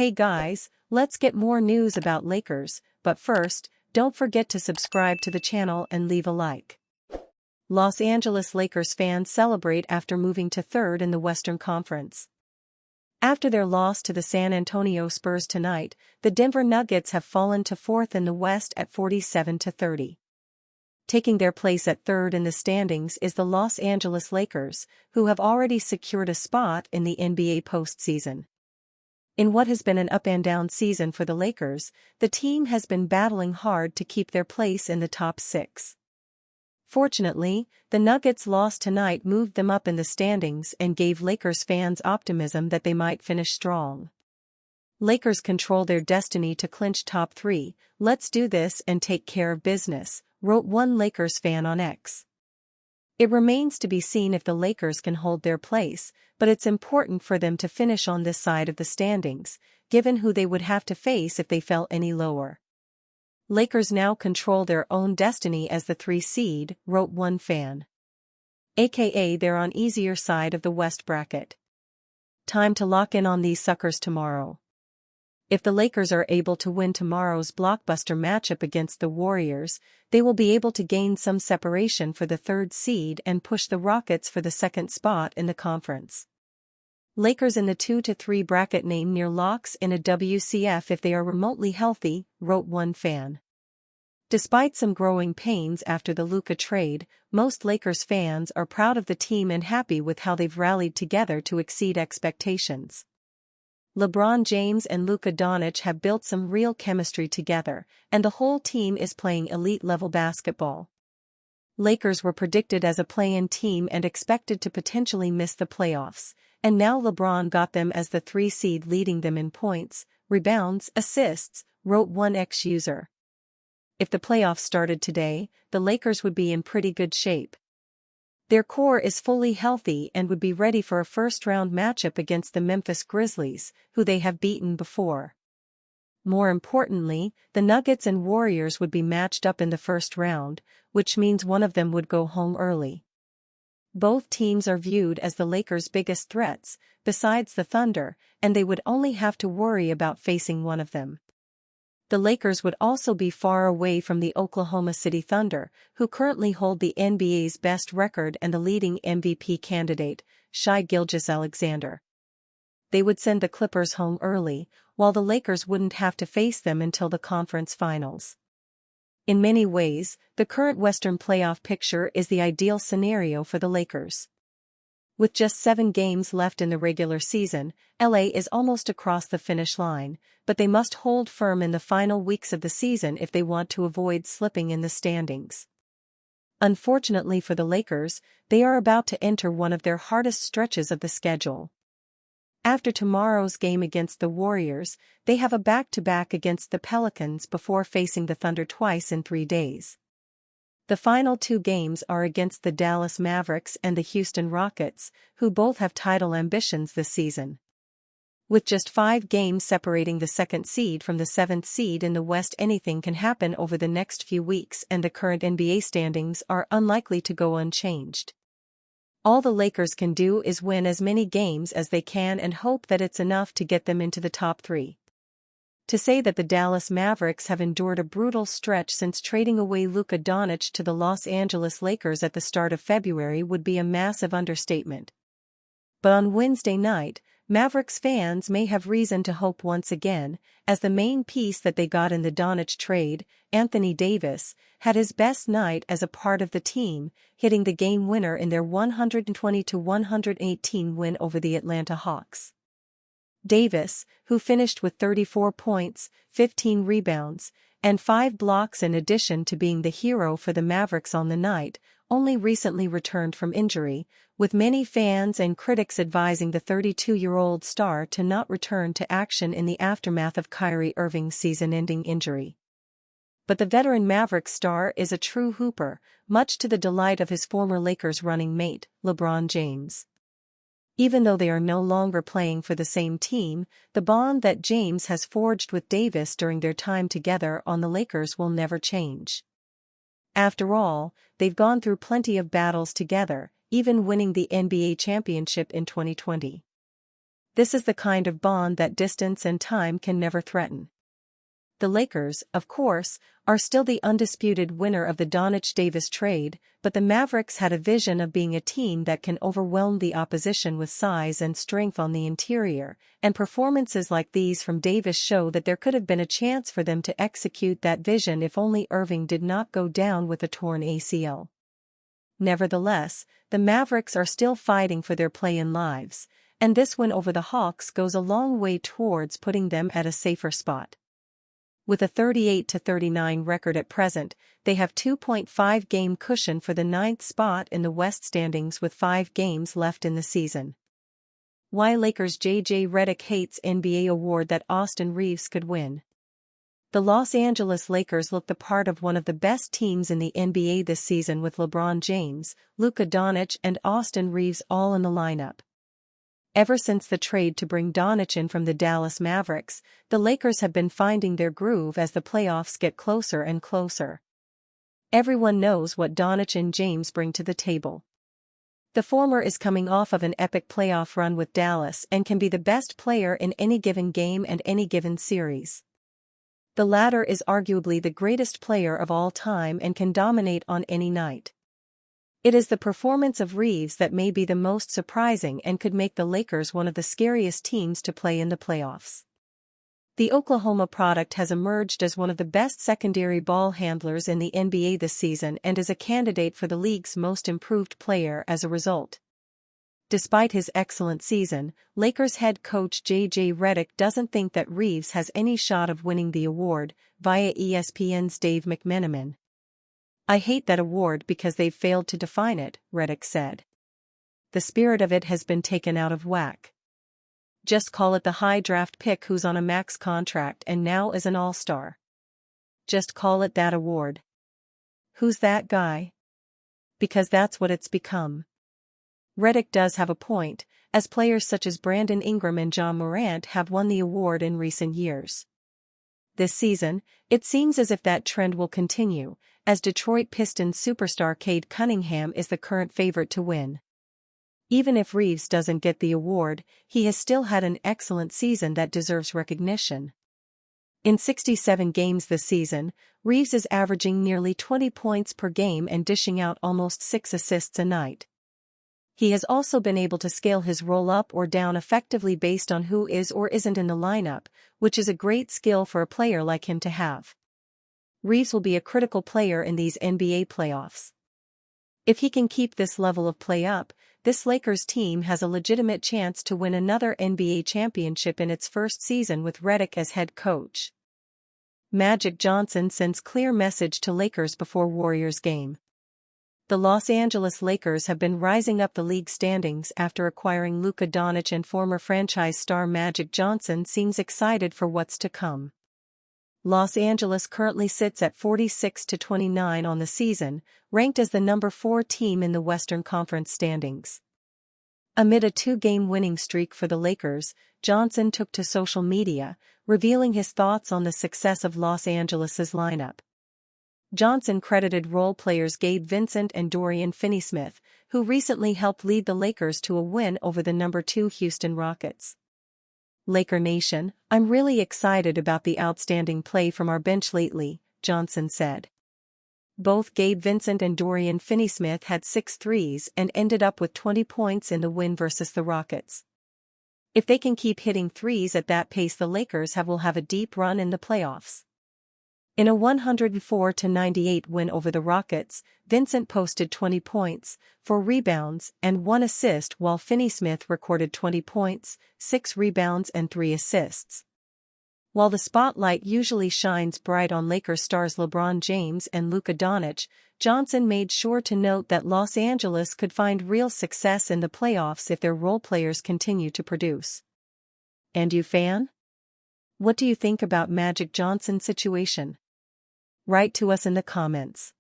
Hey guys, let's get more news about Lakers, but first, don't forget to subscribe to the channel and leave a like. Los Angeles Lakers fans celebrate after moving to third in the Western Conference. After their loss to the San Antonio Spurs tonight, the Denver Nuggets have fallen to fourth in the West at 47-30. Taking their place at third in the standings is the Los Angeles Lakers, who have already secured a spot in the NBA postseason. In what has been an up-and-down season for the Lakers, the team has been battling hard to keep their place in the top six. Fortunately, the Nuggets' loss tonight moved them up in the standings and gave Lakers fans optimism that they might finish strong. Lakers control their destiny to clinch top three. "Let's do this and take care of business," wrote one Lakers fan on X. It remains to be seen if the Lakers can hold their place, but it's important for them to finish on this side of the standings, given who they would have to face if they fell any lower. "Lakers now control their own destiny as the 3 seed, wrote one fan. AKA they're on easier side of the West bracket. Time to lock in on these suckers tomorrow. If the Lakers are able to win tomorrow's blockbuster matchup against the Warriors, they will be able to gain some separation for the 3rd seed and push the Rockets for the 2nd spot in the conference. Lakers in the 2-3 bracket name near locks in a WCF if they are remotely healthy, wrote one fan. Despite some growing pains after the Luka trade, most Lakers fans are proud of the team and happy with how they've rallied together to exceed expectations. LeBron James and Luka Doncic have built some real chemistry together, and the whole team is playing elite-level basketball. Lakers were predicted as a play-in team and expected to potentially miss the playoffs, and now LeBron got them as the 3 seed, leading them in points, rebounds, assists, wrote one X user. If the playoffs started today, the Lakers would be in pretty good shape. Their core is fully healthy and would be ready for a first-round matchup against the Memphis Grizzlies, who they have beaten before. More importantly, the Nuggets and Warriors would be matched up in the first round, which means one of them would go home early. Both teams are viewed as the Lakers' biggest threats, besides the Thunder, and they would only have to worry about facing one of them. The Lakers would also be far away from the Oklahoma City Thunder, who currently hold the NBA's best record and the leading MVP candidate, Shai Gilgeous-Alexander. They would send the Clippers home early, while the Lakers wouldn't have to face them until the conference finals. In many ways, the current Western playoff picture is the ideal scenario for the Lakers. With just 7 games left in the regular season, LA is almost across the finish line, but they must hold firm in the final weeks of the season if they want to avoid slipping in the standings. Unfortunately for the Lakers, they are about to enter one of their hardest stretches of the schedule. After tomorrow's game against the Warriors, they have a back-to-back against the Pelicans before facing the Thunder twice in 3 days. The final 2 games are against the Dallas Mavericks and the Houston Rockets, who both have title ambitions this season. With just 5 games separating the 2nd seed from the 7th seed in the West, anything can happen over the next few weeks, and the current NBA standings are unlikely to go unchanged. All the Lakers can do is win as many games as they can and hope that it's enough to get them into the top 3. To say that the Dallas Mavericks have endured a brutal stretch since trading away Luka Doncic to the Los Angeles Lakers at the start of February would be a massive understatement. But on Wednesday night, Mavericks fans may have reason to hope once again, as the main piece that they got in the Doncic trade, Anthony Davis, had his best night as a part of the team, hitting the game winner in their 120-118 win over the Atlanta Hawks. Davis, who finished with 34 points, 15 rebounds, and 5 blocks in addition to being the hero for the Mavericks on the night, only recently returned from injury, with many fans and critics advising the 32-year-old star to not return to action in the aftermath of Kyrie Irving's season-ending injury. But the veteran Mavericks star is a true hooper, much to the delight of his former Lakers running mate, LeBron James. Even though they are no longer playing for the same team, the bond that James has forged with Davis during their time together on the Lakers will never change. After all, they've gone through plenty of battles together, even winning the NBA championship in 2020. This is the kind of bond that distance and time can never threaten. The Lakers, of course, are still the undisputed winner of the Doncic-Davis trade, but the Mavericks had a vision of being a team that can overwhelm the opposition with size and strength on the interior, and performances like these from Davis show that there could have been a chance for them to execute that vision if only Irving did not go down with a torn ACL. Nevertheless, the Mavericks are still fighting for their play-in lives, and this win over the Hawks goes a long way towards putting them at a safer spot. With a 38-39 record at present, they have 2.5 game cushion for the 9th spot in the West standings with 5 games left in the season. Why Lakers' J.J. Redick hates NBA award that Austin Reeves could win. The Los Angeles Lakers look the part of one of the best teams in the NBA this season with LeBron James, Luka Doncic and Austin Reeves all in the lineup. Ever since the trade to bring Doncic in from the Dallas Mavericks, the Lakers have been finding their groove as the playoffs get closer and closer. Everyone knows what Doncic and James bring to the table. The former is coming off of an epic playoff run with Dallas and can be the best player in any given game and any given series. The latter is arguably the greatest player of all time and can dominate on any night. It is the performance of Reeves that may be the most surprising and could make the Lakers one of the scariest teams to play in the playoffs. The Oklahoma product has emerged as one of the best secondary ball handlers in the NBA this season and is a candidate for the league's most improved player as a result. Despite his excellent season, Lakers head coach J.J. Redick doesn't think that Reeves has any shot of winning the award, via ESPN's Dave McMenamin. "I hate that award because they've failed to define it," Redick said. "The spirit of it has been taken out of whack. Just call it the high draft pick who's on a max contract and now is an all-star. Just call it that award. Who's that guy? Because that's what it's become." Redick does have a point, as players such as Brandon Ingram and John Morant have won the award in recent years. This season, it seems as if that trend will continue, as Detroit Pistons superstar Cade Cunningham is the current favorite to win. Even if Reeves doesn't get the award, he has still had an excellent season that deserves recognition. In 67 games this season, Reeves is averaging nearly 20 points per game and dishing out almost 6 assists a night. He has also been able to scale his role up or down effectively based on who is or isn't in the lineup, which is a great skill for a player like him to have. Reeves will be a critical player in these NBA playoffs. If he can keep this level of play up, this Lakers team has a legitimate chance to win another NBA championship in its first season with Redick as head coach. Magic Johnson sends clear message to Lakers before Warriors game. The Los Angeles Lakers have been rising up the league standings after acquiring Luka Doncic, and former franchise star Magic Johnson seems excited for what's to come. Los Angeles currently sits at 46-29 on the season, ranked as the number 4 team in the Western Conference standings. Amid a 2-game winning streak for the Lakers, Johnson took to social media, revealing his thoughts on the success of Los Angeles's lineup. Johnson credited role players Gabe Vincent and Dorian Finney-Smith, who recently helped lead the Lakers to a win over the number 2 Houston Rockets. "Laker Nation, I'm really excited about the outstanding play from our bench lately," Johnson said. Both Gabe Vincent and Dorian Finney-Smith had 6 threes and ended up with 20 points in the win versus the Rockets. If they can keep hitting threes at that pace, the Lakers will have a deep run in the playoffs. In a 104-98 win over the Rockets, Vincent posted 20 points, 4 rebounds, and 1 assist, while Finney-Smith recorded 20 points, 6 rebounds and 3 assists. While the spotlight usually shines bright on Lakers stars LeBron James and Luka Doncic, Johnson made sure to note that Los Angeles could find real success in the playoffs if their role players continue to produce. And you, fan? What do you think about Magic Johnson's situation? Write to us in the comments.